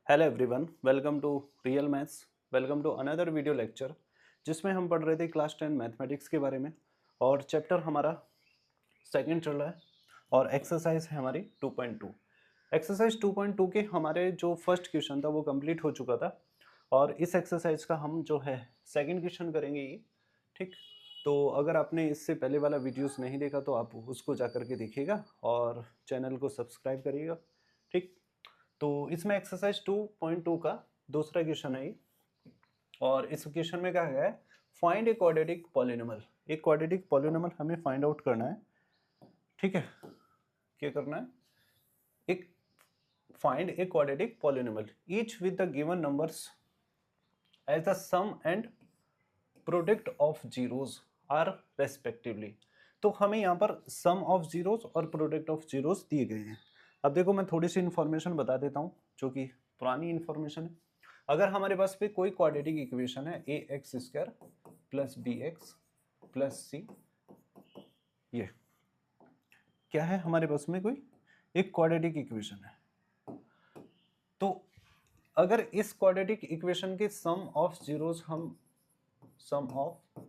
Hello everyone, welcome to real maths. Welcome to another video lecture जिसमें हम पढ़ रहे थे क्लास 10 मैथमेटिक्स के बारे में। और चैप्टर हमारा सेकंड चल रहा है और एक्सरसाइज है हमारी 2.2। एक्सरसाइज 2.2 के हमारे जो फर्स्ट क्वेश्चन था वो कंप्लीट हो चुका था और इस एक्सरसाइज का हम जो है सेकंड क्वेश्चन करेंगे ये। ठीक, तो अगर आपने इससे पहले वाला वीडियोस नहीं देखा तो आप उसको जा करके देखिएगा और चैनल को सब्सक्राइब करिएगा। ठीक, तो इसमें एक्सरसाइज 2.2 का दूसरा क्वेश्चन है ये। और इस क्वेश्चन में क्या है, फाइंड ए क्वाड्रेटिक पॉलिनोमियल। एक क्वाड्रेटिक पॉलिनोमियल हमें फाइंड आउट करना है। ठीक है, क्या करना है, एक find a quadratic polynomial each with the given numbers as the sum and product of zeros are respectively. तो हमें यहाँ पर सम ऑफ जीरोस और प्रोडक्ट ऑफ जीरोस दिए गए हैं। अब देखो, मैं थोड़ी सी इन्फॉर्मेशन बता देता हूँ जो कि पुरानी इन्फॉर्मेशन है। अगर हमारे पास पे कोई क्वाड्रेटिक इक्वेशन है A X square plus B X plus C, ये क्या है हमारे पास में कोई एक क्वाड्रेटिक इक्वेशन है, तो अगर इस क्वाड्रेटिक इक्वेशन के सम ऑफ जीरोस, हम सम ऑफ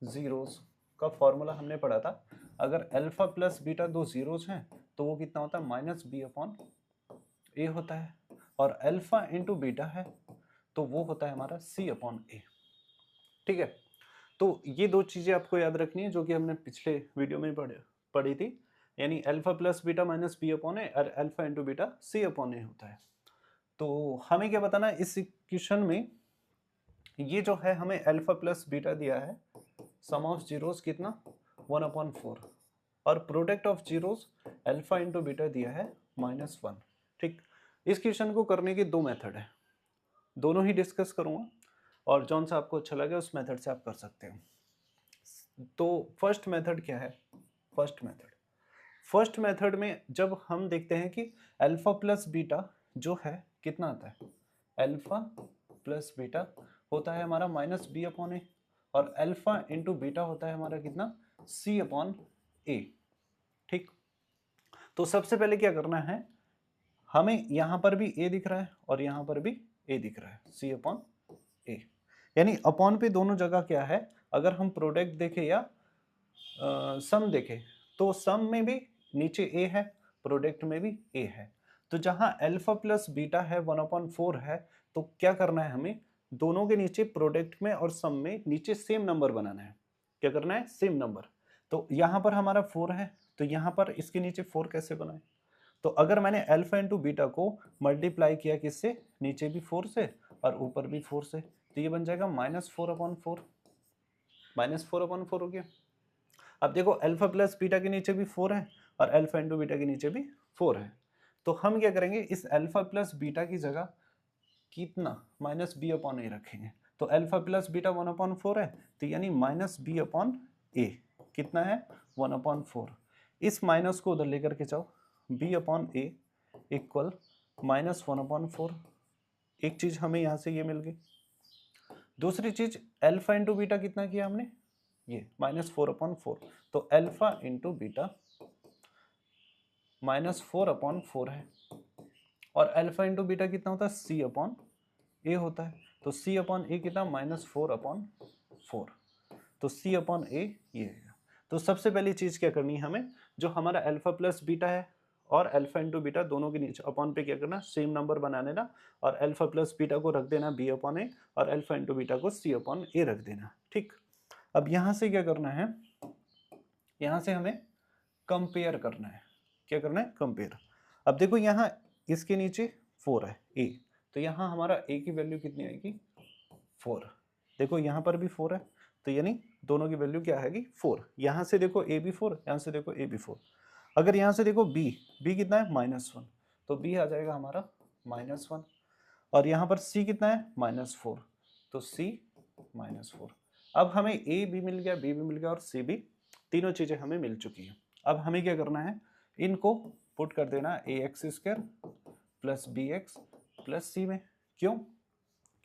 जीरोस का फॉर्मूला हमने पढ़ा था। अगर अल्फा प्लस बीटा दो जीरोस हैं तो वो कितना होता है, माइनस बी अपॉन ए होता है। और अल्फा इंटू बीटा है तो वो होता है हमारा सी अपॉन ए। ठीक है, तो ये दो चीजें आपको याद रखनी है जो कि हमने पिछले वीडियो में पढ़ी थी, यानी alpha plus beta minus B upon A और alpha into beta C upon A होता है। तो हमें क्या बताना है, इस इक्वेशन में ये जो है हमें अल्फा प्लस बीटा दिया है, सम ऑफ जीरोस कितना 1/4, और product of zeros alpha into beta दिया है -1। ठीक, इस क्वेश्चन को करने के दो मेथड है, दोनों ही डिस्कस करूंगा और जौन सा आपको अच्छा लगे उस मेथड से आप कर सकते हो। तो फर्स्ट मेथड क्या है, फर्स्ट मेथड में जब हम देखते हैं कि अल्फा प्लस बीटा जो है कितना आता है, अल्फा प्लस बीटा होता है हमारा माइनस बी अपॉन ए, और अल्फा इंटू बीटा होता है हमारा कितना, सी अपॉन ए। ठीक, तो सबसे पहले क्या करना है, हमें यहां पर भी ए दिख रहा है और यहां पर भी ए दिख रहा है, सी अपॉन ए, यानी अपॉन पे दोनों जगह क्या है, अगर हम प्रोडक्ट देखें या सम देखें तो सम में भी नीचे ए है, प्रोडक्ट में भी ए है। तो जहां अल्फा प्लस बीटा है 1/4 है, तो क्या करना है, हमें दोनों के नीचे प्रोडक्ट में और सम में नीचे सेम नंबर बनाना है। क्या करना है, सेम नंबर। तो यहां पर हमारा 4 है, तो यहां पर इसके नीचे 4 कैसे बनाए, तो अगर मैंने अल्फा इंटू बीटा को मल्टीप्लाई किया किससे, नीचे भी 4 से और ऊपर भी 4 से, तो ये बन जाएगा -4/4, -4/4 हो गया। अब देखो, अल्फा प्लस बीटा के नीचे भी 4 है और अल्फा इंटू बीटा के नीचे भी 4 है, तो हम क्या करेंगे, इस अल्फा प्लस बीटा की जगह कितना माइनस बी अपॉन ए रखेंगे। तो अल्फा प्लस बीटा 1/4 है, तो यानी माइनस बी अपॉन ए कितना है, 1/4। इस माइनस को उधर लेकर के जाओ, बी अपॉन ए इक्वल -1/4। एक चीज हमें यहां से ये मिल गई। दूसरी चीज, अल्फा इंटू बीटा कितना किया हमने, ये -4/4, तो अल्फा इंटू बीटा -4/4 है, और अल्फा इंटू बीटा कितना होता है, सी अपॉन ए होता है, तो सी अपॉन ए कितना, -4/4, तो सी अपॉन ए ये है। तो सबसे पहली चीज क्या करनी है हमें, जो हमारा अल्फा प्लस बीटा है और अल्फा इंटू बीटा दोनों के नीचे अपॉन पे क्या करना, सेम नंबर बना देना, और अल्फा प्लस बीटा को रख देना बी अपॉन ए और अल्फा इंटू बीटा को सी अपॉन ए रख देना। ठीक, अब यहां से क्या करना है, यहां से हमें कंपेयर करना है। क्या करना है, कंपेयर। अब देखो, यहाँ इसके नीचे 4 है ए, तो यहाँ हमारा ए की वैल्यू कितनी आएगी, 4। देखो यहाँ पर भी 4 है, तो यानी दोनों की वैल्यू क्या आएगी, 4। यहाँ से देखो ए भी 4, यहाँ से देखो ए भी 4। अगर यहाँ से देखो बी कितना है, -1, तो बी आ जाएगा हमारा -1, और यहाँ पर सी कितना है, -4, तो सी -4। अब हमें ए भी मिल गया, बी भी मिल गया और सी भी, तीनों चीजें हमें मिल चुकी हैं। अब हमें क्या करना है, इनको पुट कर देना ax² प्लस bx प्लस सी में। क्यों,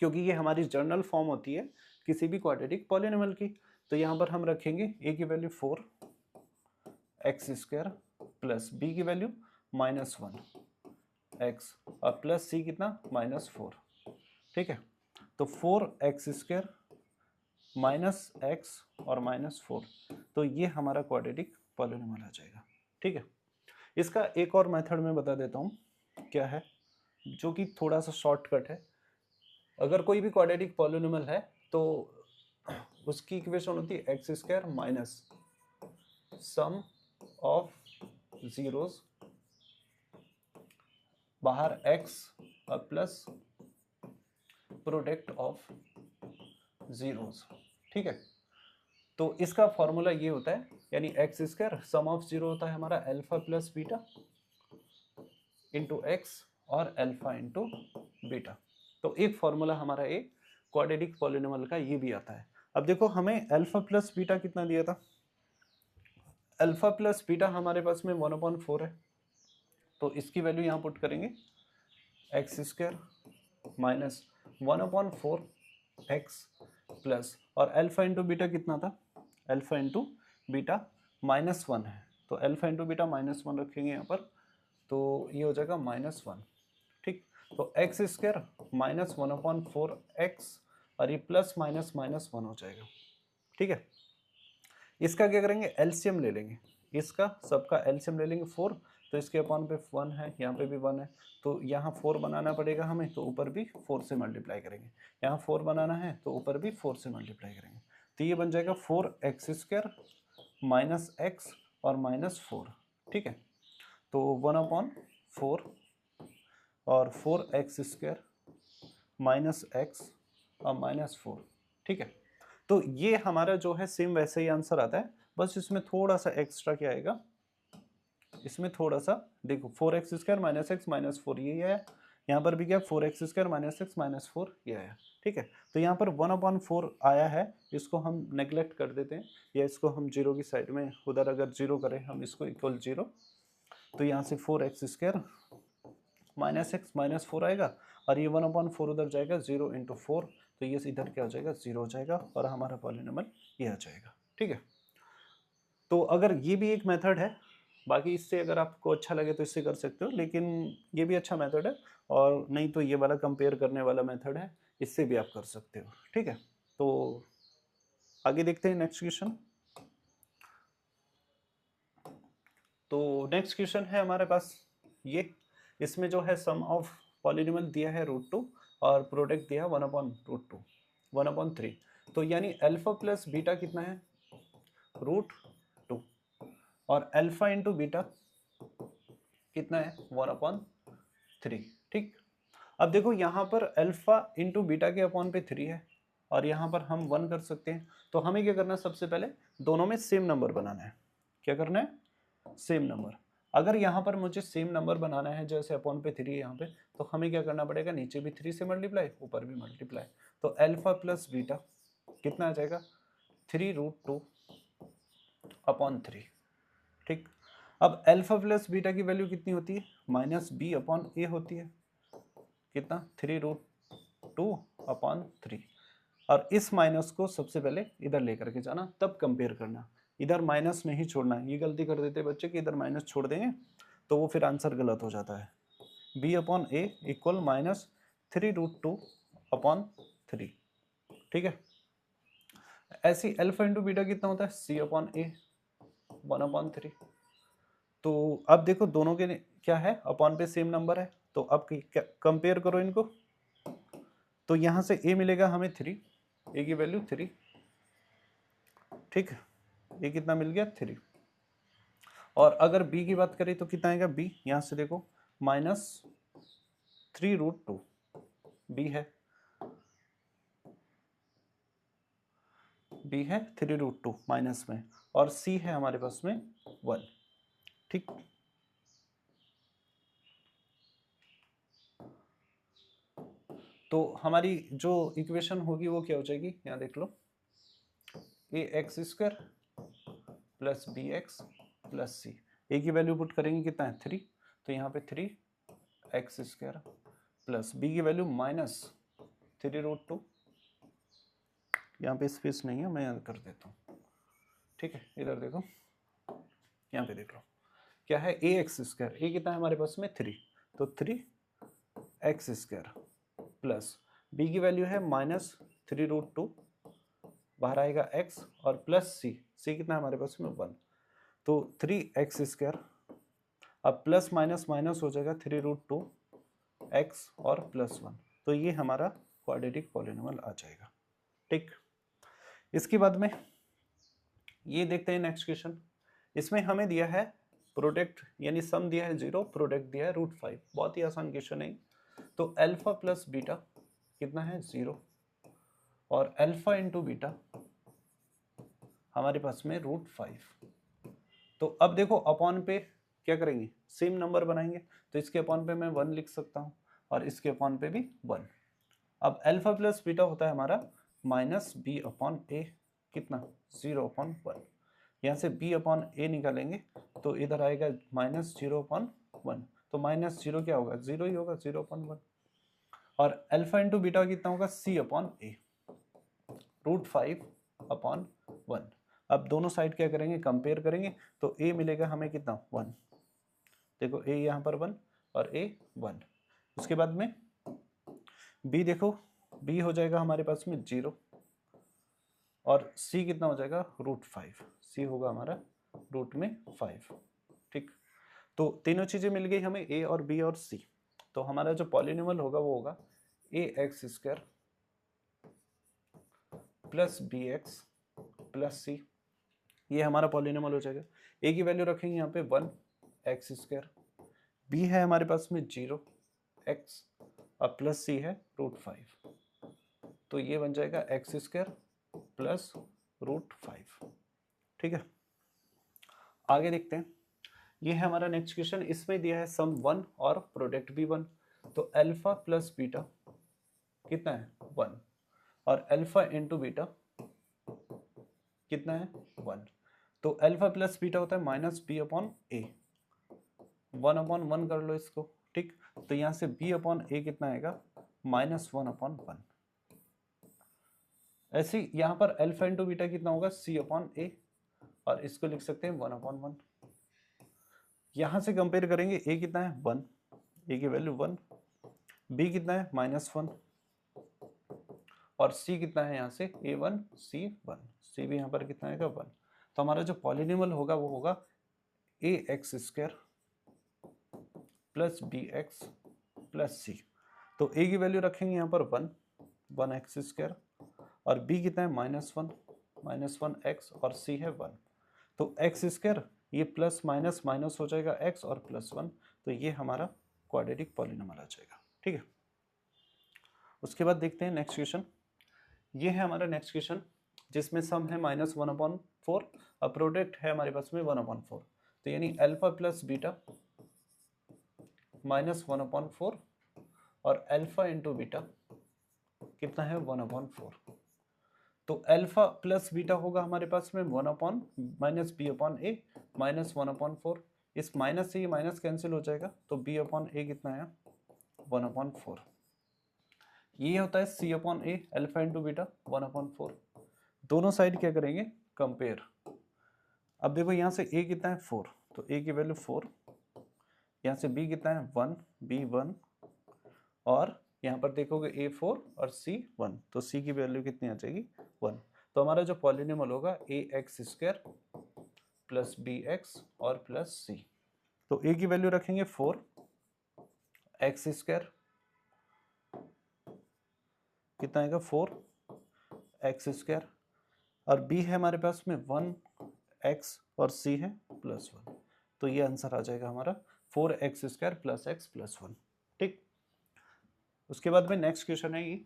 क्योंकि ये हमारी जनरल फॉर्म होती है किसी भी क्वाड्रेटिक पॉलिनोमियल की। तो यहाँ पर हम रखेंगे a की वैल्यू 4, x² प्लस b की वैल्यू -1, एक्स और प्लस सी कितना -4, ठीक है। तो 4x² माइनस एक्स और -4, तो ये हमारा क्वाड्रेटिक पॉलिनोमियल आ जाएगा, ठीक है। इसका एक और मेथड मैं बता देता हूँ क्या है, जो कि थोड़ा सा शॉर्टकट है। अगर कोई भी क्वाड्रेटिक पॉलिनोमियल है तो उसकी इक्वेशन होती है x² minus sum of zeros, बाहर x और प्लस प्रोडक्ट ऑफ जीरोस, ठीक है। तो इसका फॉर्मूला ये होता है, यानी x² सम ऑफ जीरो होता है हमारा alpha plus beta into x और अल्फा इंटू बीटा। तो एक फॉर्मूला हमारा एक क्वाड्रेटिक पॉलिनोमियल का ये भी आता है। अब देखो हमें अल्फा प्लस बीटा कितना दिया था, अल्फा प्लस बीटा हमारे पास में 1/4 है, तो इसकी वैल्यू यहाँ पुट करेंगे x² माइनस 1/4 एक्स प्लस, और अल्फा इंटू बीटा कितना था, अल्फा इंटू बीटा -1 है, तो अल्फा इंटू बीटा -1 रखेंगे यहाँ पर, तो ये हो जाएगा -1, ठीक। तो x² माइनस 1/4 एक्स और ये प्लस माइनस -1 हो जाएगा, ठीक है। इसका क्या करेंगे, एलसीएम ले लेंगे, इसका सबका एलसीएम ले लेंगे 4, तो इसके अपॉन पे 1 है, यहाँ पे भी 1 है, तो यहाँ 4 बनाना पड़ेगा हमें, तो ऊपर भी 4 से मल्टीप्लाई करेंगे, यहाँ 4 बनाना है तो ऊपर भी 4 से मल्टीप्लाई करेंगे, तो ये बन जाएगा 4x² माइनस एक्स और -4, ठीक है। तो 1/4 और 4x² माइनस एक्स और -4, ठीक है। तो ये हमारा जो है सेम वैसे ही आंसर आता है, बस इसमें थोड़ा सा एक्स्ट्रा क्या आएगा, इसमें थोड़ा सा देखो 4x² माइनस एक्स -4 ये आया, यहाँ पर भी क्या 4x² माइनस एक्स -4 ये आया, ठीक है। तो यहाँ पर 1/4 आया है, इसको हम नेग्लेक्ट कर देते हैं, या इसको हम जीरो की साइड में, उधर अगर जीरो करें हम इसको इक्वल 0, तो यहाँ से 4x² माइनस एक्स -4 आएगा, और ये 1/4 उधर जाएगा 0 × 4, तो ये इधर क्या हो जाएगा 0 हो जाएगा, और हमारा पॉलिनोमियल ये आ जाएगा, ठीक है। तो अगर ये भी एक मेथड है, बाकी इससे अगर आपको अच्छा लगे तो इससे कर सकते हो, लेकिन ये भी अच्छा मेथड है, और नहीं तो ये वाला कंपेयर करने वाला मेथड है, इससे भी आप कर सकते हो, ठीक है। तो आगे देखते हैं नेक्स्ट क्वेश्चन। तो नेक्स्ट क्वेश्चन है हमारे पास ये, इसमें जो है सम ऑफ पॉलिनोमियल दिया है √2 और प्रोडक्ट दिया है 1/√2 1/3, तो यानी अल्फा प्लस बीटा कितना है √2 और अल्फा इंटू बीटा कितना है 1/3, ठीक। अब देखो यहाँ पर अल्फा इंटू बीटा के अपॉन पे 3 है, और यहाँ पर हम 1 कर सकते हैं, तो हमें क्या करना है, सबसे पहले दोनों में सेम नंबर बनाना है, क्या करना है, सेम नंबर। अगर यहाँ पर मुझे सेम नंबर बनाना है, जैसे अपॉन पे 3 है यहाँ पे, तो हमें क्या करना पड़ेगा, नीचे भी 3 से मल्टीप्लाई, ऊपर भी मल्टीप्लाई, तो अल्फा प्लस बीटा कितना आ जाएगा 3√2/3, ठीक। अब अल्फा प्लस बीटा की वैल्यू कितनी होती है, -b/a होती है, कितना 3√2/3, और इस माइनस को सबसे पहले इधर लेकर के जाना, तब कंपेयर करना, इधर माइनस नहीं छोड़ना। ये गलती कर देते बच्चे कि इधर माइनस छोड़ देंगे तो वो फिर आंसर गलत हो जाता है। b/a इक्वल -3√2/3, ठीक है। ऐसी अल्फा इंटू बीटा कितना होता है c/a 1/3। तो अब देखो दोनों के क्या है, अपॉन पे सेम नंबर है, तो अब कंपेयर करो इनको, तो यहाँ से a मिलेगा हमें 3, a की वैल्यू 3, ठीक है, ये कितना मिल गया 3, और अगर b की बात करें तो कितना आएगा b, यहाँ से देखो -3√2 b है 3√2 माइनस में, और c है हमारे पास में 1, ठीक। तो हमारी जो इक्वेशन होगी वो क्या हो जाएगी, यहाँ देख लो, ax² plus bx plus c, a की वैल्यू पुट करेंगे कितना है 3, तो यहाँ पे 3x² प्लस b की वैल्यू -3√2, यहाँ पे स्पेस नहीं है, मैं यहाँ कर देता हूँ, ठीक है। इधर देखो, यहाँ पे देख लो क्या है ax², a कितना है हमारे पास में 3, तो 3x² प्लस b की वैल्यू है -3√2, बाहर आएगा x और प्लस c कितना है हमारे पास में 1, तो 3x², अब प्लस माइनस माइनस हो जाएगा 3√2 x और +1, तो ये हमारा क्वाड्रेटिक पॉलिनोमियल आ जाएगा। ठीक, इसके बाद में ये देखते हैं नेक्स्ट क्वेश्चन। इसमें हमें दिया है प्रोडक्ट यानी सम दिया है 0, प्रोडक्ट दिया है √5, बहुत ही आसान क्वेश्चन है। तो अल्फा प्लस बीटा कितना है 0 और अल्फा इंटू बीटा हमारे पास में √5। तो अब देखो अपॉन पे क्या करेंगे, सेम नंबर बनाएंगे, तो इसके अपॉन पे मैं 1 लिख सकता हूँ और इसके अपॉन पे भी 1। अब अल्फा प्लस बीटा होता है हमारा -b/a, कितना 0/1। यहाँ से b/a निकालेंगे तो इधर आएगा -0/1, तो -0 क्या होगा, 0 ही होगा, 0/1। और अल्फा इंटू बीटा कितना होगा, c/a, √5/1। अब दोनों साइड क्या करेंगे, कंपेयर करेंगे, तो a मिलेगा हमें कितना 1, देखो a यहाँ पर 1 और a 1। उसके बाद में b देखो, b हो जाएगा हमारे पास में 0 और c कितना हो जाएगा √5, c होगा हमारा √5। ठीक, तो तीनों चीजें मिल गई हमें, a और b और c। तो हमारा जो पॉलिनोमियल होगा वो होगा ax² plus bx plus c, ये हमारा पॉलिनोमियल हो जाएगा। a की वैल्यू रखेंगे यहाँ पे 1x², b है हमारे पास में 0x और प्लस c है √5, तो ये बन जाएगा x² प्लस √5। ठीक है, आगे देखते हैं। ये है हमारा नेक्स्ट क्वेश्चन, इसमें दिया है सम 1 और प्रोडक्ट भी 1। तो अल्फा प्लस बीटा कितना है 1 और अल्फा इंटू बीटा कितना है 1। तो अल्फा प्लस बीटा होता है -b/a, 1/1 कर लो इसको। ठीक, तो यहाँ से b/a कितना आएगा -1/1। ऐसे ही यहाँ पर अल्फा इंटू बीटा कितना होगा c/a, और इसको लिख सकते हैं 1/1। यहाँ से कंपेयर करेंगे, a कितना है 1, a की वैल्यू 1, b कितना है -1 और c कितना है यहाँ से a1 c1, c भी यहाँ पर कितना आएगा 1। तो हमारा जो पॉलिनोमियल होगा वो होगा ax² plus bx plus c। तो a की वैल्यू रखेंगे यहाँ पर 1x² और b कितना है -1x और c है 1। तो x² ये प्लस माइनस माइनस हो जाएगा x और +1, तो ये हमारा क्वाड्रेटिक पॉलिनोमियल आ जाएगा। ठीक है, उसके बाद देखते हैं नेक्स्ट क्वेश्चन। ये है हमारा नेक्स्ट क्वेश्चन जिसमें सम है -1/4 और प्रोडक्ट है हमारे पास में 1/4। तो यानी अल्फा प्लस बीटा -1/4 और अल्फा इंटू बीटा कितना है 1/4। तो अल्फा प्लस बीटा होगा हमारे पास में -b/a -1/4। इस माइनस से ये माइनस कैंसिल हो जाएगा, तो b/a कितना है 1/4। ये होता है c/a, अल्फा इंटू बीटा 1/4। दोनों साइड क्या करेंगे, कंपेयर। अब देखो यहाँ से a कितना है 4, तो a की वैल्यू 4, यहाँ से b कितना है 1, b1, और यहाँ पर देखोगे a4 और c1, तो c की वैल्यू कितनी आ जाएगी 1। तो हमारा जो पॉलिनोमियल होगा ax² प्लस bx और प्लस c। तो a की वैल्यू रखेंगे 4, x² कितना आएगा 4x², और b है हमारे पास में 1x और c है +1, तो ये आंसर आ जाएगा हमारा 4x² प्लस x प्लस 1। ठीक, उसके बाद में नेक्स्ट क्वेश्चन है, ये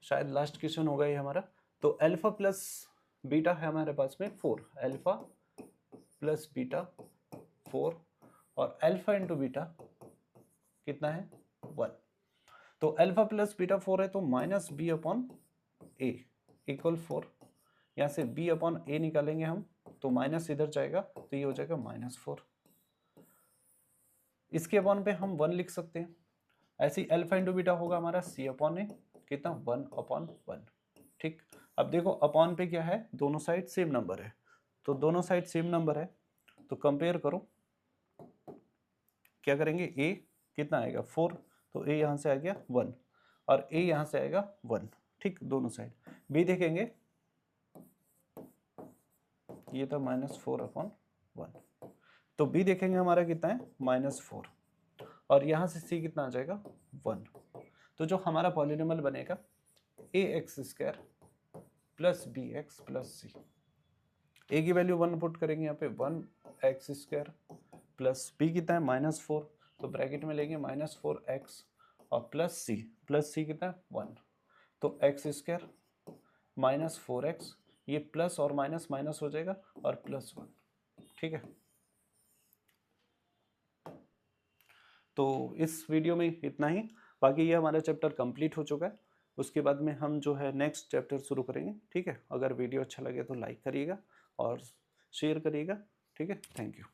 शायद लास्ट क्वेश्चन होगा ये हमारा। तो अल्फा प्लस बीटा है हमारे पास में 4, अल्फा प्लस बीटा 4 और अल्फा इंटू बीटा कितना है 1। तो अल्फा प्लस बीटा 4 है, तो -b/a इक्वल 4। यहाँ से b/a निकालेंगे हम, तो माइनस इधर जाएगा, तो ये हो जाएगा -4। इसके अपॉन पे हम 1 लिख सकते हैं। ऐसे ही अल्फा इंटू बीटा होगा हमारा c/a कितना 1/1। ठीक, अब देखो अपॉन पे क्या है, दोनों साइड सेम नंबर है, तो दोनों साइड सेम नंबर है, तो कंपेयर करो क्या करेंगे, ए कितना आएगा 4, तो ए यहाँ से आ गया 1 और ए यहाँ से आएगा 1, ठीक, दोनों साइड। बी देखेंगे, ये था -4/1, तो बी देखेंगे हमारा कितना है -4 और यहाँ से सी कितना आ जाएगा 1। तो जो हमारा पॉलिनोमियल बनेगा ax² प्लस bx प्लस सी, ए की वैल्यू 1 पुट करेंगे यहाँ पे 1x² प्लस बी कितना है -4, तो ब्रैकेट में लेंगे -4x और प्लस सी कितना है 1, तो x² -4x, ये प्लस और माइनस माइनस हो जाएगा और +1, ठीक है। तो इस वीडियो में इतना ही, बाकी ये हमारा चैप्टर कंप्लीट हो चुका है। उसके बाद में हम जो है नेक्स्ट चैप्टर शुरू करेंगे, ठीक है। अगर वीडियो अच्छा लगे तो लाइक करिएगा और शेयर करिएगा, ठीक है। Thank you.